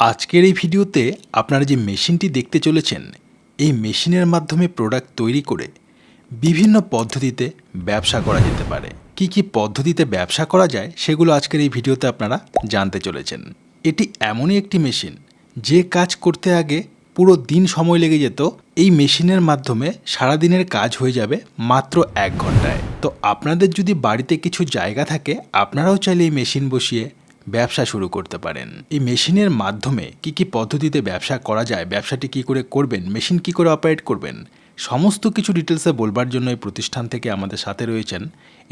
আজকের এই ভিডিওতে আপনারা যে মেশিনটি দেখতে চলেছেন, এই মেশিনের মাধ্যমে প্রোডাক্ট তৈরি করে বিভিন্ন পদ্ধতিতে ব্যবসা করা যেতে পারে। কি কি পদ্ধতিতে ব্যবসা করা যায় সেগুলো আজকের এই ভিডিওতে আপনারা জানতে চলেছেন। এটি এমনই একটি মেশিন যে কাজ করতে আগে পুরো দিন সময় লেগে যেত, এই মেশিনের মাধ্যমে সারাদিনের কাজ হয়ে যাবে মাত্র 1 ঘন্টায়। তো আপনাদের যদি বাড়িতে কিছু জায়গা থাকে, আপনারাও চাইলে এই মেশিন বসিয়ে ব্যবসা শুরু করতে পারেন। এই মেশিনের মাধ্যমে কি কি পদ্ধতিতে ব্যবসা করা যায়, ব্যবসাটি কি করে করবেন, মেশিন কি করে অপারেট করবেন, সমস্ত কিছু ডিটেলসে বলবার জন্য এই প্রতিষ্ঠান থেকে আমাদের সাথে রয়েছেন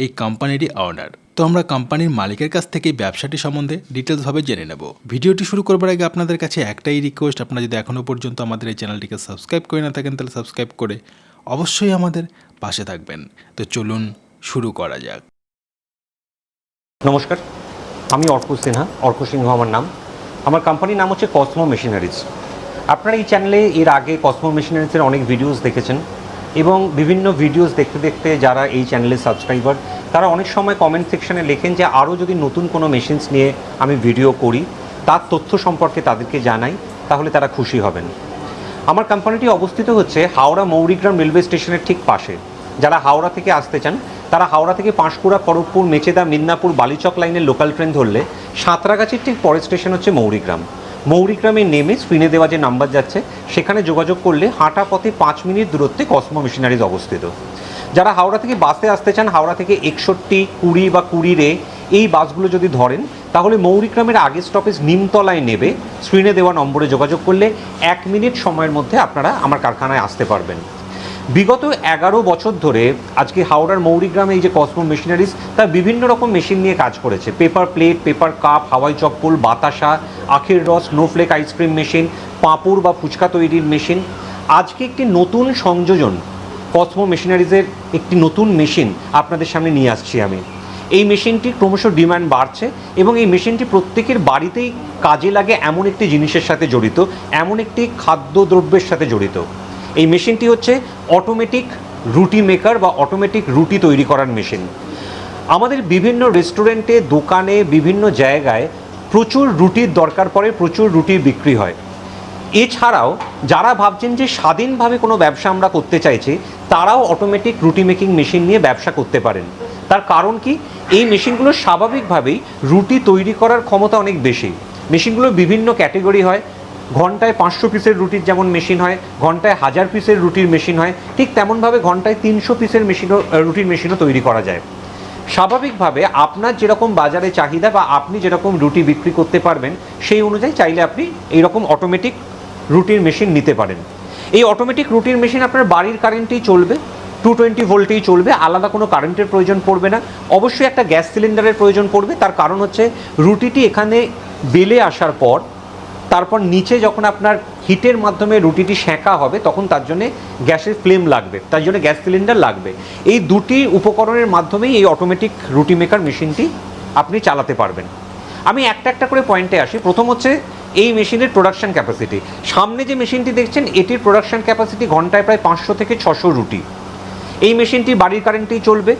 এই কোম্পানিরই অনার। তো আমরা কোম্পানির মালিকের কাছ থেকে ব্যবসাটি সম্বন্ধে ডিটেলসভাবে জেনে নেব। ভিডিওটি শুরু করবার আগে আপনাদের কাছে একটাই রিকোয়েস্ট, আপনারা যদি এখনও পর্যন্ত আমাদের এই চ্যানেলটিকে সাবস্ক্রাইব করে না থাকেন তাহলে সাবস্ক্রাইব করে অবশ্যই আমাদের পাশে থাকবেন। তো চলুন শুরু করা যাক। নমস্কার, আমি অর্ক সিনহা, অর্ক সিংহ আমার নাম। আমার কোম্পানির নাম হচ্ছে কসমো মেশিনারিজ। আপনারা এই চ্যানেলে এর আগে কসমো মেশিনারিজের অনেক ভিডিওস দেখেছেন এবং বিভিন্ন ভিডিওস দেখতে দেখতে যারা এই চ্যানেলের সাবস্ক্রাইবার তারা অনেক সময় কমেন্ট সেকশনে লেখেন যে আরও যদি নতুন কোনো মেশিনস নিয়ে আমি ভিডিও করি, তার তথ্য সম্পর্কে তাদেরকে জানাই, তাহলে তারা খুশি হবেন। আমার কোম্পানিটি অবস্থিত হচ্ছে হাওড়া মৌরিগ্রাম রেলওয়ে স্টেশনের ঠিক পাশে। যারা হাওড়া থেকে আসতে চান তারা হাওড়া থেকে পাঁশকুড়া, খড়গপুর, মেচেদা, মিদনাপুর, বালিচক লাইনের লোকাল ট্রেন ধরলে সাঁতরাগাছির ঠিক পরের স্টেশন হচ্ছে মৌরিগ্রাম। মৌরিগ্রামে নেমে স্ক্রিনে দেওয়া যে নাম্বার যাচ্ছে সেখানে যোগাযোগ করলে হাঁটা পথে 5 মিনিট দূরত্বে কসমো মেশিনারিজ অবস্থিত। যারা হাওড়া থেকে বাসে আসতে চান, হাওড়া থেকে 61, 20 বা 20 এই বাসগুলো যদি ধরেন তাহলে মৌরিগ্রামের আগের স্টপেজ নিমতলায় নেবে স্ক্রিনে দেওয়া নম্বরে যোগাযোগ করলে 1 মিনিট সময়ের মধ্যে আপনারা আমার কারখানায় আসতে পারবেন। বিগত 11 বছর ধরে আজকে হাওড়ার মৌরিগ্রামে এই যে কসমো মেশিনারিজ তার বিভিন্ন রকম মেশিন নিয়ে কাজ করেছে। পেপার প্লেট, পেপার কাপ, হাওয়াই চপ্পল, বাতাসা, আখের রস, স্নোফ্লেক আইসক্রিম মেশিন, পাঁপড় বা ফুচকা তৈরির মেশিন। আজকে একটি নতুন সংযোজন, কসমো মেশিনারিজের একটি নতুন মেশিন আপনাদের সামনে নিয়ে আসছি আমি। এই মেশিনটি ক্রমশ ডিমান্ড বাড়ছে এবং এই মেশিনটি প্রত্যেকের বাড়িতেই কাজে লাগে এমন একটি জিনিসের সাথে জড়িত, এমন একটি খাদ্যদ্রব্যের সাথে জড়িত। এই মেশিনটি হচ্ছে অটোমেটিক রুটি মেকার বা অটোমেটিক রুটি তৈরি করার মেশিন। আমাদের বিভিন্ন রেস্টুরেন্টে, দোকানে, বিভিন্ন জায়গায় প্রচুর রুটির দরকার পড়ে, প্রচুর রুটির বিক্রি হয়। এছাড়াও যারা ভাবছেন যে স্বাধীনভাবে কোনো ব্যবসা আমরা করতে চাইছি, তারাও অটোমেটিক রুটি মেকিং মেশিন নিয়ে ব্যবসা করতে পারেন। তার কারণ কি, এই মেশিনগুলো স্বাভাবিকভাবেই রুটি তৈরি করার ক্ষমতা অনেক বেশি। মেশিনগুলো বিভিন্ন ক্যাটেগরি হয়। ঘন্টায় 500 পিসের রুটির যেমন মেশিন হয়, ঘন্টায় 1000 পিসের রুটির মেশিন হয়, ঠিক তেমনভাবে ঘন্টায় 300 পিসের রুটির মেশিনও তৈরি করা যায়। স্বাভাবিকভাবে আপনার যেরকম বাজারে চাহিদা বা আপনি যেরকম রুটি বিক্রি করতে পারবেন সেই অনুযায়ী চাইলে আপনি এইরকম অটোমেটিক রুটির মেশিন নিতে পারেন। এই অটোমেটিক রুটির মেশিন আপনার বাড়ির কারেন্টেই চলবে, 220 ভোল্টেই চলবে, আলাদা কোনো কারেন্টের প্রয়োজন পড়বে না। অবশ্যই একটা গ্যাস সিলিন্ডারের প্রয়োজন পড়বে। তার কারণ হচ্ছে রুটিটি এখানে বেলে আসার পর তারপর নিচে যখন আপনার হিটের মাধ্যমে রুটিটি সেঁকা হবে তখন তার জন্য গ্যাসের ফ্লেম লাগবে, তার জন্য গ্যাস সিলিন্ডার লাগবে। এই দুটি উপকরণের মাধ্যমেই এই অটোমেটিক রুটি মেকার মেশিনটি আপনি চালাতে পারবেন। আমি একটা একটা করে পয়েন্টে আসি। প্রথম হচ্ছে এই মেশিনের প্রোডাকশান ক্যাপাসিটি। সামনে যে মেশিনটি দেখছেন এটির প্রোডাকশান ক্যাপাসিটি ঘন্টায় প্রায় 500 থেকে 600 রুটি। এই মেশিনটি বাড়ির কারেন্টেই চলবে।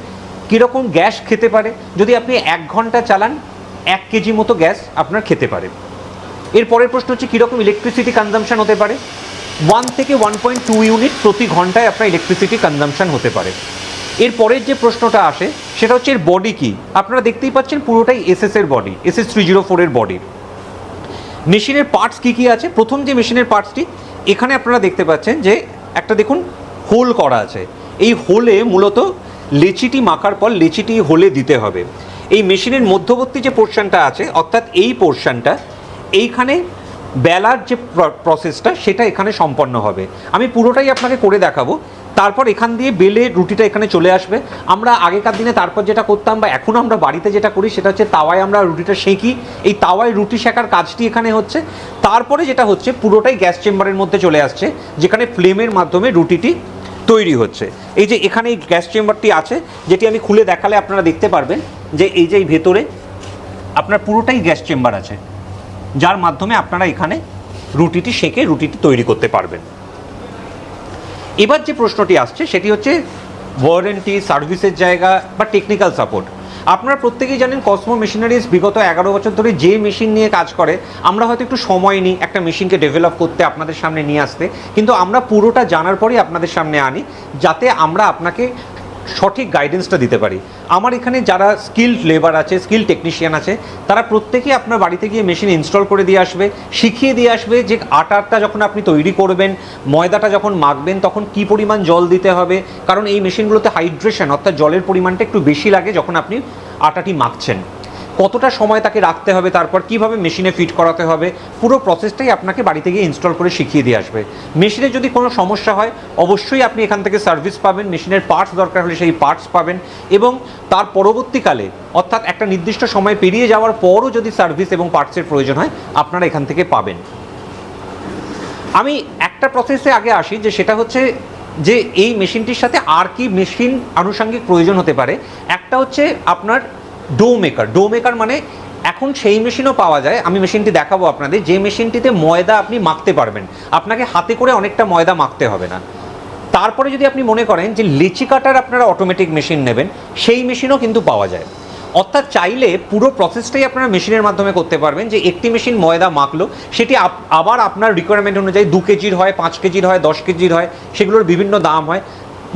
কীরকম গ্যাস খেতে পারে, যদি আপনি 1 ঘন্টা চালান 1 কেজি মতো গ্যাস আপনার খেতে পারে। এর পরের প্রশ্ন হচ্ছে কীরকম ইলেকট্রিসিটি কনজামশান হতে পারে। 1 থেকে 1.2 ইউনিট প্রতি ঘন্টায় আপনার ইলেকট্রিসিটি কনজামশান হতে পারে। এর পরের যে প্রশ্নটা আসে সেটা হচ্ছে এর বডি কি। আপনারা দেখতেই পাচ্ছেন পুরোটাই এসএস এর বডি, SS 304 এর বডি। মেশিনের পার্টস কি কি আছে। প্রথম যে মেশিনের পার্টসটি এখানে আপনারা দেখতে পাচ্ছেন যে একটা দেখুন হোল করা আছে। এই হোলে মূলত লেচিটি মাখার পর লেচিটি হোলে দিতে হবে। এই মেশিনের মধ্যবর্তী যে পোর্শনটা আছে অর্থাৎ এই পোর্শনটা, এইখানে বেলার যে প্রসেসটা সেটা এখানে সম্পন্ন হবে। আমি পুরোটাই আপনাকে করে দেখাবো। তারপর এখান দিয়ে বেলে রুটিটা এখানে চলে আসবে। আমরা আগেকার দিনে তারপর যেটা করতাম বা এখনও আমরা বাড়িতে যেটা করি সেটা হচ্ছে তাওয়ায় আমরা রুটিটা সেঁকি। এই তাওয়ায় রুটি শেখার কাজটি এখানে হচ্ছে। তারপরে যেটা হচ্ছে পুরোটাই গ্যাস চেম্বারের মধ্যে চলে আসছে, যেখানে ফ্লেমের মাধ্যমে রুটিটি তৈরি হচ্ছে। এই যে এখানে এই গ্যাস চেম্বারটি আছে, যেটি আমি খুলে দেখালে আপনারা দেখতে পারবেন যে এই যে ভেতরে আপনার পুরোটাই গ্যাস চেম্বার আছে, যার মাধ্যমে আপনারা এখানে রুটিটি সেঁকে রুটিটি তৈরি করতে পারবেন। এবার যে প্রশ্নটি আসছে সেটি হচ্ছে ওয়ারেন্টি, সার্ভিসের জায়গা বা টেকনিক্যাল সাপোর্ট। আপনারা প্রত্যেকেই জানেন কসমো মেশিনারিজ বিগত 11 বছর ধরে যে মেশিন নিয়ে কাজ করে, আমরা হয়তো একটু সময় নিই একটা মেশিনকে ডেভেলপ করতে, আপনাদের সামনে নিয়ে আসতে, কিন্তু আমরা পুরোটা জানার পরেই আপনাদের সামনে আনি, যাতে আমরা আপনাকে সঠিক গাইডেন্সটা দিতে পারি। আমার এখানে যারা স্কিল্ড লেবার আছে, স্কিল টেকনিশিয়ান আছে, তারা প্রত্যেকেই আপনার বাড়িতে গিয়ে মেশিন ইনস্টল করে দিয়ে আসবে, শিখিয়ে দিয়ে আসবে যে আটাটা যখন আপনি তৈরি করবেন, ময়দাটা যখন মাখবেন, তখন কি পরিমাণ জল দিতে হবে, কারণ এই মেশিনগুলোতে হাইড্রেশন অর্থাৎ জলের পরিমাণটা একটু বেশি লাগে যখন আপনি আটাটি মাখছেন, কতটা সময় তাকে রাখতে হবে, তারপর কিভাবে মেশিনে ফিট করাতে হবে, পুরো প্রসেসটাই আপনাকে বাড়িতে গিয়ে ইনস্টল করে শিখিয়ে দিয়ে আসবে। মেশিনে যদি কোনো সমস্যা হয় অবশ্যই আপনি এখান থেকে সার্ভিস পাবেন, মেশিনের পার্টস দরকার হলে সেই পার্টস পাবেন, এবং তার পরবর্তীকালে অর্থাৎ একটা নির্দিষ্ট সময় পেরিয়ে যাওয়ার পরও যদি সার্ভিস এবং পার্টসের প্রয়োজন হয় আপনারা এখান থেকে পাবেন। আমি একটা প্রসেসে আগে আসি, যে সেটা হচ্ছে যে এই মেশিনটির সাথে আর কি মেশিন আনুষঙ্গিক প্রয়োজন হতে পারে। একটা হচ্ছে আপনার ডো মেকার মানে এখন সেই মেশিনও পাওয়া যায়, আমি মেশিনটি দেখাবো আপনাদের, যে মেশিনটিতে ময়দা আপনি মাখতে পারবেন, আপনাকে হাতে করে অনেকটা ময়দা মাখতে হবে না। তারপরে যদি আপনি মনে করেন যে লেচি কাটার আপনারা অটোমেটিক মেশিন নেবেন, সেই মেশিনও কিন্তু পাওয়া যায়। অর্থাৎ চাইলে পুরো প্রসেসটাই আপনারা মেশিনের মাধ্যমে করতে পারবেন, যে একটি মেশিন ময়দা মাখলো, সেটি আবার আপনার রিকোয়ারমেন্ট অনুযায়ী 2 কেজির হয়, 5 কেজির হয়, 10 কেজির হয়, সেগুলোর বিভিন্ন দাম হয়।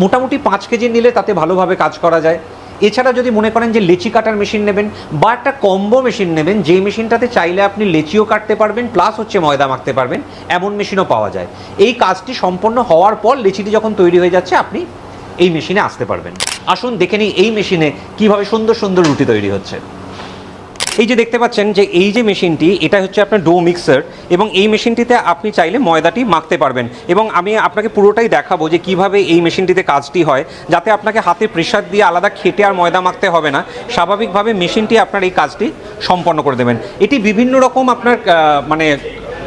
মোটামুটি 5 কেজি নিলে তাতে ভালোভাবে কাজ করা যায়। এছাড়া যদি মনে করেন যে লেচি কাটার মেশিন নেবেন বা একটা কম্বো মেশিন নেবেন, যেই মেশিনটাতে চাইলে আপনি লেচিও কাটতে পারবেন প্লাস হচ্ছে ময়দা মাখতে পারবেন, এমন মেশিনও পাওয়া যায়। এই কাজটি সম্পন্ন হওয়ার পর লেচিটি যখন তৈরি হয়ে যাচ্ছে আপনি এই মেশিনে আসতে পারবেন। আসুন দেখে নিই এই মেশিনে কিভাবে সুন্দর সুন্দর রুটি তৈরি হচ্ছে। এই যে দেখতে পাচ্ছেন যে এই যে মেশিনটি, এটা হচ্ছে আপনার ডো মিক্সার, এবং এই মেশিনটিতে আপনি চাইলে ময়দাটি মাখতে পারবেন, এবং আমি আপনাকে পুরোটাই দেখাবো যে কিভাবে এই মেশিনটিতে কাজটি হয়, যাতে আপনাকে হাতে প্রেসার দিয়ে আলাদা খেটে আর ময়দা মাখতে হবে না, স্বাভাবিকভাবে মেশিনটি আপনার এই কাজটি সম্পন্ন করে দেবেন। এটি বিভিন্ন রকম আপনার মানে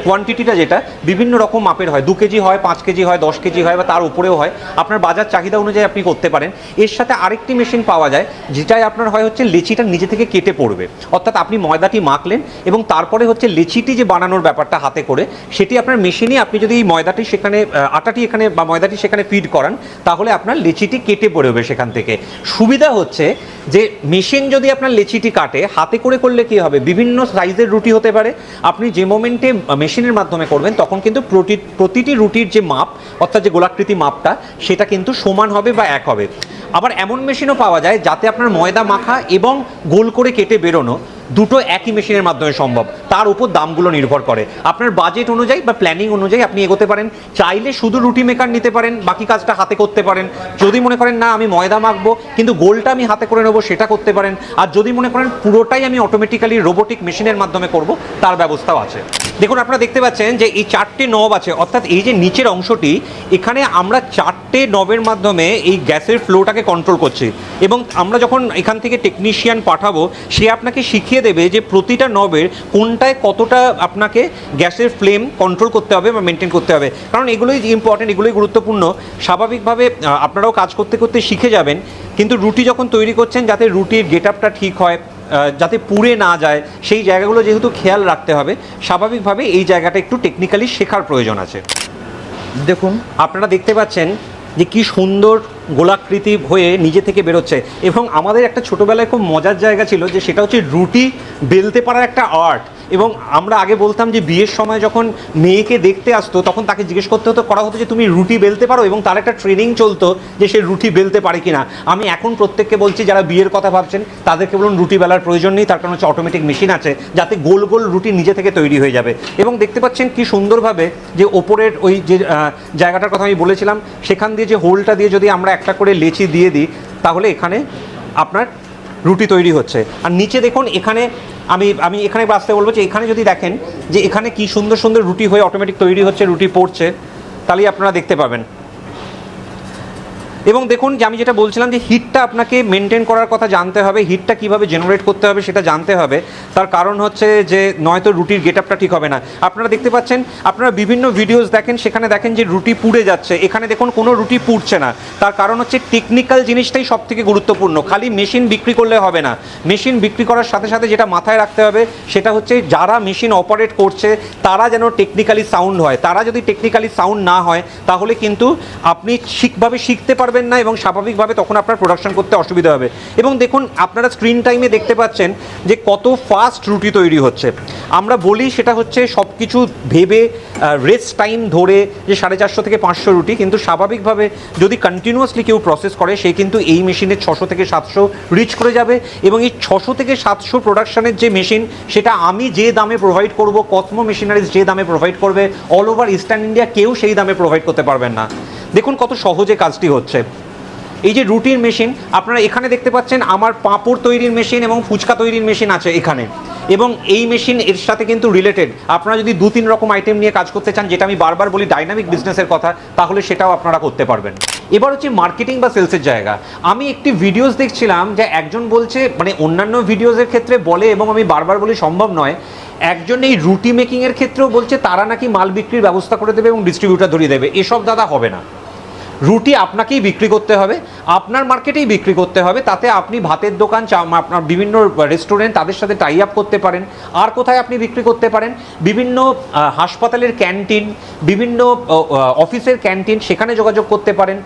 কোয়ান্টিটিটা যেটা বিভিন্ন রকম মাপের হয়, 2 কেজি হয়, 5 কেজি হয়, 10 কেজি হয়, বা তার উপরেও হয়, আপনার বাজার চাহিদা অনুযায়ী আপনি করতে পারেন। এর সাথে আরেকটি মেশিন পাওয়া যায়, যেটাই আপনার হয় হচ্ছে লেচিটা নিজে থেকে কেটে পড়বে, অর্থাৎ আপনি ময়দাটি মাখলেন এবং তারপরে হচ্ছে লেচিটি যে বানানোর ব্যাপারটা হাতে করে, সেটি আপনার মেশিনে আপনি যদি এই ময়দাটি সেখানে আটাটি এখানে বা ময়দাটি সেখানে ফিড করান, তাহলে আপনার লেচিটি কেটে পড়বে সেখান থেকে। সুবিধা হচ্ছে যে মেশিন যদি আপনার লেচিটি কাটে, হাতে করে করলে কি হবে, বিভিন্ন সাইজের রুটি হতে পারে, আপনি যে মোমেন্টে মেশিনের মাধ্যমে করবেন তখন কিন্তু প্রতিটি রুটির যে মাপ অর্থাৎ যে গোলাকৃতি মাপটা, সেটা কিন্তু সমান হবে বা এক হবে। আবার এমন মেশিনও পাওয়া যায় যাতে আপনার ময়দা মাখা এবং গোল করে কেটে বেরোনো দুটো একই মেশিনের মাধ্যমে সম্ভব, তার উপর দামগুলো নির্ভর করে। আপনার বাজেট অনুযায়ী বা প্ল্যানিং অনুযায়ী আপনি এগোতে পারেন। চাইলে শুধু রুটি মেকার নিতে পারেন, বাকি কাজটা হাতে করতে পারেন। যদি মনে করেন না আমি ময়দা মাখবো কিন্তু গোলটা আমি হাতে করে নেবো, সেটা করতে পারেন। আর যদি মনে করেন পুরোটাই আমি অটোমেটিক্যালি রোবোটিক মেশিনের মাধ্যমে করব, তার ব্যবস্থাও আছে। দেখুন আপনারা দেখতে পাচ্ছেন যে এই 4টে নব আছে, অর্থাৎ এই যে নিচের অংশটি, এখানে আমরা 4টে নবের মাধ্যমে এই গ্যাসের ফ্লোটাকে কন্ট্রোল করছি, এবং আমরা যখন এখান থেকে টেকনিশিয়ান পাঠাবো, সে আপনাকে শিখিয়ে দেবে যে প্রতিটা নবের কোনটায় কতটা আপনাকে গ্যাসের ফ্লেম কন্ট্রোল করতে হবে বা মেনটেন করতে হবে, কারণ এগুলোই ইম্পর্টেন্ট, এগুলোই গুরুত্বপূর্ণ। স্বাভাবিকভাবে আপনারাও কাজ করতে করতে শিখে যাবেন, কিন্তু রুটি যখন তৈরি করছেন যাতে রুটির গেট আপটা ঠিক হয়, যাতে পুড়ে না যায়, সেই জায়গাগুলো যেহেতু খেয়াল রাখতে হবে, স্বাভাবিকভাবে এই জায়গাটা একটু টেকনিক্যালি শেখার প্রয়োজন আছে। দেখুন আপনারা দেখতে পাচ্ছেন যে কি সুন্দর গোলাকৃতি হয়ে নিজে থেকে বেরোচ্ছে, এবং আমাদের একটা ছোটোবেলায় খুব মজার জায়গা ছিল, যে সেটা হচ্ছে রুটি বেলতে পারার একটা আর্ট। এবং আমরা আগে বলতাম যে বিয়ের সময় যখন মেয়েকে দেখতে আসতো, তখন তাকে জিজ্ঞেস করতে করা হতো যে তুমি রুটি বেলতে পারো, এবং তার একটা ট্রেনিং চলতো যে সে রুটি বেলতে পারে কিনা। আমি এখন প্রত্যেককে বলছি যারা বিয়ের কথা ভাবছেন তাদেরকে বলুন রুটি বেলার প্রয়োজন নেই, তার কারণ হচ্ছে অটোমেটিক মেশিন আছে, যাতে গোল গোল রুটি নিজে থেকে তৈরি হয়ে যাবে। এবং দেখতে পাচ্ছেন কি সুন্দরভাবে যে ওপরের ওই যে জায়গাটার কথা আমি বলেছিলাম, সেখান দিয়ে যে হোলটা দিয়ে যদি আমরা একটা করে লেচি দিয়ে দিই, তাহলে এখানে আপনার রুটি তৈরি হচ্ছে। আর নিচে দেখুন, এখানে আমি এখানে আসতে বলবো যে এখানে যদি দেখেন যে এখানে কি সুন্দর সুন্দর রুটি হয়ে অটোমেটিক তৈরি হচ্ছে, রুটি পড়ছে, তাহলেই আপনারা দেখতে পাবেন। এবং দেখুন যে আমি যেটা বলছিলাম যে হিটটা আপনাকে মেনটেন করার কথা জানতে হবে, হিটটা কীভাবে জেনারেট করতে হবে সেটা জানতে হবে। তার কারণ হচ্ছে যে নয়তো রুটির গেট আপটা ঠিক হবে না। আপনারা দেখতে পাচ্ছেন, আপনারা বিভিন্ন ভিডিওস দেখেন, সেখানে দেখেন যে রুটি পুড়ে যাচ্ছে, এখানে দেখুন কোনো রুটি পুড়ছে না। তার কারণ হচ্ছে টেকনিক্যাল জিনিসটাই সব থেকে গুরুত্বপূর্ণ, খালি মেশিন বিক্রি করলে হবে না। মেশিন বিক্রি করার সাথে সাথে যেটা মাথায় রাখতে হবে সেটা হচ্ছে যারা মেশিন অপারেট করছে তারা যেন টেকনিক্যালি সাউন্ড হয়। তারা যদি টেকনিক্যালি সাউন্ড না হয়, তাহলে কিন্তু আপনি ঠিকভাবে শিখতে পারবেন পারবেন না এবং স্বাভাবিকভাবে তখন আপনার প্রোডাকশন করতে অসুবিধা হবে। এবং দেখুন আপনারা স্ক্রিন টাইমে দেখতে পাচ্ছেন যে কত ফাস্ট রুটি তৈরি হচ্ছে। আমরা বলি সেটা হচ্ছে সব কিছু ভেবে রেস্ট টাইম ধরে যে 450 থেকে 500 রুটি, কিন্তু স্বাভাবিকভাবে যদি কন্টিনিউয়াসলি কেউ প্রসেস করে সে কিন্তু এই মেশিনে 600 থেকে 700 রিচ করে যাবে। এবং এই 600 থেকে 700 প্রোডাকশনের যে মেশিন সেটা আমি যে দামে প্রোভাইড করব, কসমো মেশিনারিজ যে দামে প্রোভাইড করবে, অল ওভার ইস্টার্ন ইন্ডিয়া কেউ সেই দামে প্রোভাইড করতে পারবেন না। দেখুন কত সহজে কাজটি হচ্ছে। এই যে রুটির মেশিন আপনারা এখানে দেখতে পাচ্ছেন, আমার পাঁপড় তৈরির মেশিন এবং ফুচকা তৈরির মেশিন আছে এখানে, এবং এই মেশিন এর সাথে কিন্তু রিলেটেড। আপনারা যদি 2-3 রকম আইটেম নিয়ে কাজ করতে চান, যেটা আমি বারবার বলি ডাইনামিক বিজনেসের কথা, তাহলে সেটাও আপনারা করতে পারবেন। এবার হচ্ছে মার্কেটিং বা সেলসের জায়গা। আমি একটি ভিডিওস দেখছিলাম যে একজন বলছে, মানে অন্যান্য ভিডিওসের ক্ষেত্রে বলে এবং আমি বারবার বলি সম্ভব নয়, একজন এই রুটি মেকিংয়ের ক্ষেত্রেও বলছে তারা নাকি মাল বিক্রির ব্যবস্থা করে দেবে এবং ডিস্ট্রিবিউটার ধরিয়ে দেবে। এসব দাদা হবে না। রুটি আপনাকেই বিক্রি করতে হবে, আপনার মার্কেটেই বিক্রি করতে হবে। তাতে আপনি ভাতের দোকান, আপনার বিভিন্ন রেস্টুরেন্ট তাদের সাথে টাই আপ করতে পারেন। আর কোথায় আপনি বিক্রি করতে পারেন? বিভিন্ন হাসপাতালের ক্যান্টিন, বিভিন্ন অফিসের ক্যান্টিন, সেখানে যোগাযোগ করতে পারেন।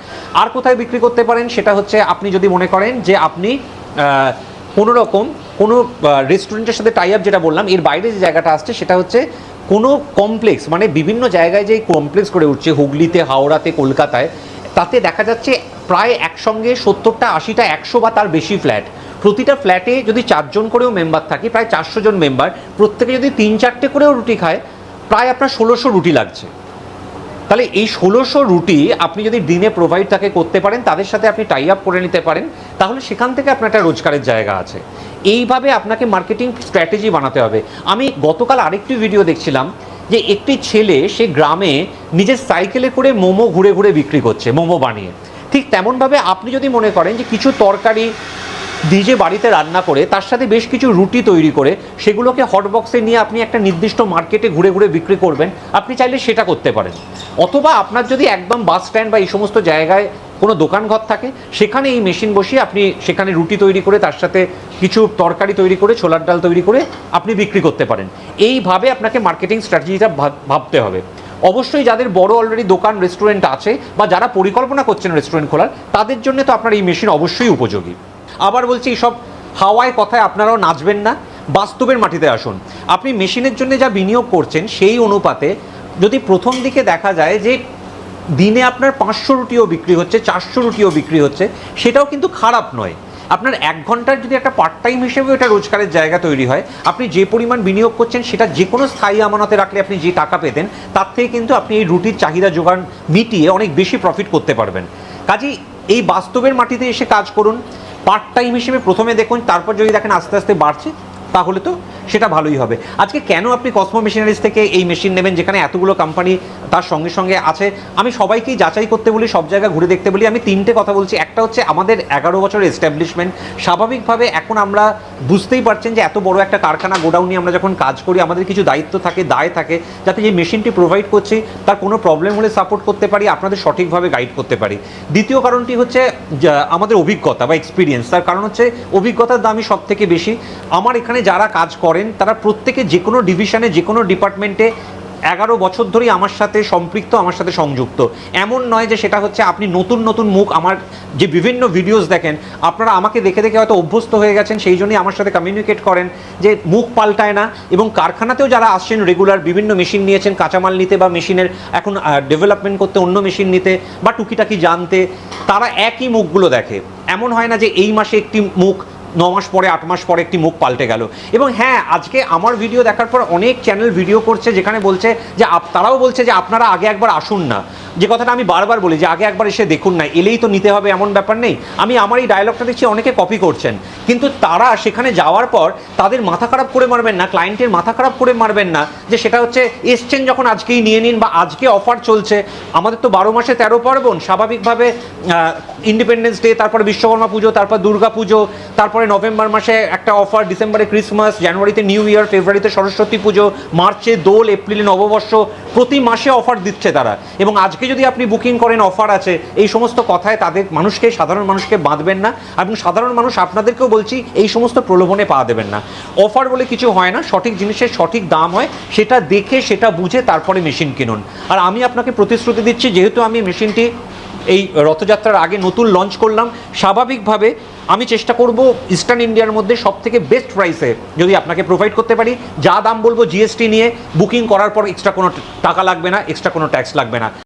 আর কোথায় বিক্রি করতে পারেন সেটা হচ্ছে আপনি যদি মনে করেন যে আপনি কোনো রকম কোনো রেস্টুরেন্টের সাথে টাই আপ, যেটা বললাম, এর বাইরে যে জায়গাটা আসছে সেটা হচ্ছে কোনো কমপ্লেক্স, মানে বিভিন্ন জায়গায় যে কমপ্লেক্স করে উঠছে, হুগলিতে, হাওড়াতে, কলকাতায়, তাতে দেখা যাচ্ছে প্রায় একসঙ্গে 70টা, 80টা, 100 বা তার বেশি ফ্ল্যাট। প্রতিটা ফ্ল্যাটে যদি 4 জন করেও মেম্বার থাকে, প্রায় 400 জন মেম্বার, প্রত্যেকে যদি 3-4টে করেও রুটি খায়, প্রায় আপনার 1600 রুটি লাগছে। তাহলে এই 1600 রুটি আপনি যদি দিনে প্রোভাইড তাকে করতে পারেন, তাদের সাথে আপনি টাই আপ করে নিতে পারেন, তাহলে সেখান থেকে আপনার একটা রোজগারের জায়গা আছে। এইভাবে আপনাকে মার্কেটিং স্ট্র্যাটেজি বানাতে হবে। আমি গতকাল আরেকটি ভিডিও দেখছিলাম যে একটি ছেলে সে গ্রামে নিজের সাইকেলে করে মোমো ঘুরে ঘুরে বিক্রি করছে, মোমো বানিয়ে। ঠিক তেমনভাবে আপনি যদি মনে করেন যে কিছু তরকারি নিজে বাড়িতে রান্না করে তার সাথে বেশ কিছু রুটি তৈরি করে সেগুলোকে হটবক্সে নিয়ে আপনি একটা নির্দিষ্ট মার্কেটে ঘুরে ঘুরে বিক্রি করবেন, আপনি চাইলে সেটা করতে পারেন। অথবা আপনার যদি একদম বাস স্ট্যান্ড বা এই সমস্ত জায়গায় কোনো দোকানঘর থাকে, সেখানে এই মেশিন বসিয়ে আপনি সেখানে রুটি তৈরি করে তার সাথে কিছু তরকারি তৈরি করে, ছোলার ডাল তৈরি করে আপনি বিক্রি করতে পারেন। এইভাবে আপনাকে মার্কেটিং স্ট্র্যাটেজিটা ভাবতে হবে। অবশ্যই যাদের বড় অলরেডি দোকান, রেস্টুরেন্ট আছে, বা যারা পরিকল্পনা করছেন রেস্টুরেন্ট খোলার, তাদের জন্য তো আপনার এই মেশিন অবশ্যই উপযোগী। আবার বলছি, এইসব হাওয়ায় কথায় আপনারাও নাচবেন না, বাস্তবের মাটিতে আসুন। আপনি মেশিনের জন্য যা বিনিয়োগ করছেন সেই অনুপাতে যদি প্রথম দিকে দেখা যায় যে দিনে আপনার 500 রুটিও বিক্রি হচ্ছে, 400 রুটিও বিক্রি হচ্ছে, সেটাও কিন্তু খারাপ নয়। আপনার 1 ঘন্টার যদি একটা পার্ট টাইম হিসেবেও এটা রোজগারের জায়গা তৈরি হয়, আপনি যে পরিমাণ বিনিয়োগ করছেন সেটা যে কোনো স্থায়ী আমানতে রাখলে আপনি যে টাকা পেতেন, তার থেকে কিন্তু আপনি এই রুটির চাহিদা যোগান মিটিয়ে অনেক বেশি প্রফিট করতে পারবেন। কাজেই এই বাস্তবের মাটিতে এসে কাজ করুন, পার্ট টাইম হিসেবে প্রথমে দেখুন, তারপর যদি দেখেন আস্তে আস্তে বাড়ছে, তাহলে তো সেটা ভালোই হবে। আজকে কেন আপনি কসমো মেশিনারিজ থেকে এই মেশিন নেবেন, যেখানে এতগুলো কোম্পানি তার সঙ্গে সঙ্গে আছে? আমি সবাইকেই যাচাই করতে বলি, সব জায়গা ঘুরে দেখতে বলি। আমি 3টে কথা বলছি। একটা হচ্ছে আমাদের 11 বছরের এস্টাবলিশমেন্ট। স্বাভাবিকভাবে এখন আমরা বুঝতেই পারছেন যে এত বড় একটা কারখানা, গোডাউনে আমরা যখন কাজ করি, আমাদের কিছু দায়িত্ব থাকে, দায় থাকে, যাতে যে মেশিনটি প্রোভাইড করছি তার কোনো প্রবলেম হলে সাপোর্ট করতে পারি, আপনাদের সঠিকভাবে গাইড করতে পারি। দ্বিতীয় কারণটি হচ্ছে আমাদের অভিজ্ঞতা বা এক্সপিরিয়েন্স। তার কারণ হচ্ছে অভিজ্ঞতার দামই সব থেকে বেশি। আমার এখানে যারা কাজ করেন তারা প্রত্যেকে যে কোনো ডিভিশনে, যে কোনো ডিপার্টমেন্টে 11 বছর ধরেই আমার সাথে সম্পৃক্ত, আমার সাথে সংযুক্ত। এমন নয় যে সেটা হচ্ছে আপনি নতুন নতুন মুখ, আমার যে বিভিন্ন ভিডিওস দেখেন, আপনারা আমাকে দেখে দেখে হয়তো অভ্যস্ত হয়ে গেছেন, সেই জন্যই আমার সাথে কমিউনিকেট করেন, যে মুখ পাল্টায় না। এবং কারখানাতেও যারা আসছেন রেগুলার, বিভিন্ন মেশিন নিয়েছেন কাঁচামাল নিতে, বা মেশিনের এখন ডেভেলপমেন্ট করতে, অন্য মেশিন নিতে, বা টুকিটাকি জানতে, তারা একই মুখগুলো দেখে। এমন হয় না যে এই মাসে একটি মুখ, 9 মাস পরে, 8 মাস পরে একটি মুখ পাল্টে গেল। এবং হ্যাঁ, আজকে আমার ভিডিও দেখার পর অনেক চ্যানেল ভিডিও করছে যেখানে বলছে যে তারাও বলছে যে আপনারা আগে একবার আসুন না। যে কথাটা আমি বারবার বলি যে আগে একবার এসে দেখুন না, এলেই তো নিতে হবে এমন ব্যাপার নেই। আমি আমার এই ডায়লগটা দেখছি অনেকে কপি করছেন, কিন্তু তারা সেখানে যাওয়ার পর তাদের মাথা খারাপ করে মারবেন না, ক্লায়েন্টের মাথা খারাপ করে মারবেন না, যে সেটা হচ্ছে এসছেন যখন আজকেই নিয়ে নিন, বা আজকে অফার চলছে। আমাদের তো 12 মাসে 13 পার্বণ, স্বাভাবিকভাবে ইন্ডিপেন্ডেন্স ডে, তারপরে বিশ্বকর্মা পুজো, তারপর দুর্গা পুজো, তারপরে নভেম্বর মাসে একটা অফার, ডিসেম্বরে ক্রিসমাস, জানুয়ারিতে নিউ ইয়ার, ফেব্রুয়ারিতে সরস্বতী পুজো, মার্চে দোল, এপ্রিলে নববর্ষ, প্রতি মাসে অফার দিচ্ছে তারা। এবং আজকে যদি আপনি বুকিং করেন অফার আছে, এই সমস্ত কথায় তাদের মানুষকে, সাধারণ মানুষকে বাঁধবেন না। এবং সাধারণ মানুষ আপনাদেরকেও বলছি, এই সমস্ত প্রলোভনে পা দেবেন না। অফার বলে কিছু হয় না, সঠিক জিনিসের সঠিক দাম হয়, সেটা দেখে, সেটা বুঝে তারপরে মেশিন কিনুন। আর আমি আপনাকে প্রতিশ্রুতি দিচ্ছি, যেহেতু আমি মেশিনটি এই রথযাত্রার আগে নতুন লঞ্চ করলাম। স্বাভাবিকভাবে আমি চেষ্টা করব ইস্টার্ন ইন্ডিয়ার মধ্যে সবথেকে বেস্ট প্রাইসে যদি আপনাকে প্রোভাইড করতে পারি। যা দাম বলবো জিএসটি নিয়ে, বুকিং করার পর এক্সট্রা কোনো টাকা লাগবে না, এক্সট্রা কোনো ট্যাক্স লাগবে না।